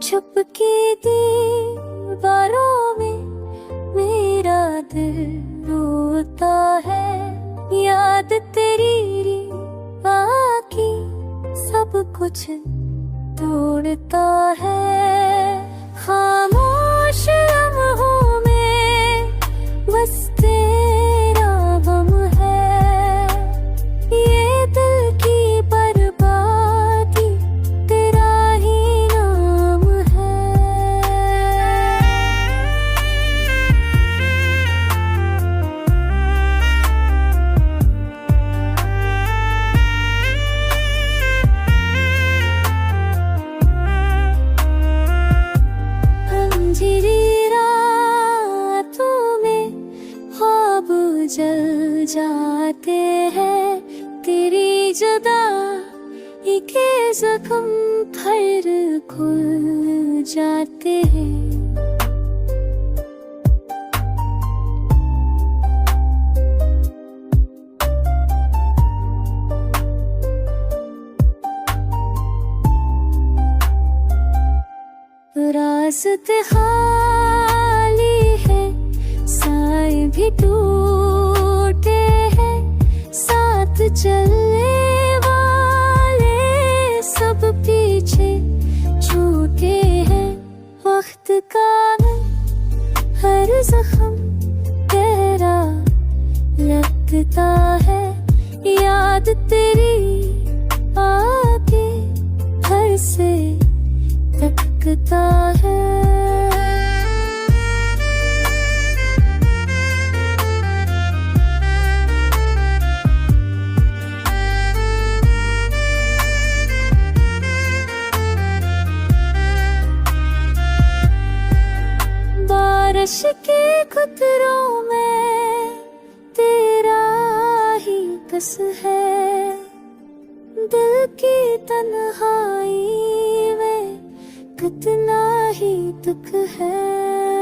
छुपके दीवारों में मेरा दिल रोता है, याद तेरी बाकी सब कुछ तोड़ता है। खामोश लम्हों में बस तेरा गम है, ये दिल की बर्बादी तेरा ही नाम है। जल जाते हैं तेरी जुदाई के जख्म फिर खुल जाते हैं। रास्ते खाली है, साए भी टूटे हैं, साथ चलने वाले सब पीछे छूटे हैं। वक्त का हर जख्म तेरा लगता है, याद तेरी आके घर से तकता है। बारिश के कुतरों में तेरा ही कस है, दिल की तन्हाई में कितना ही दुख है।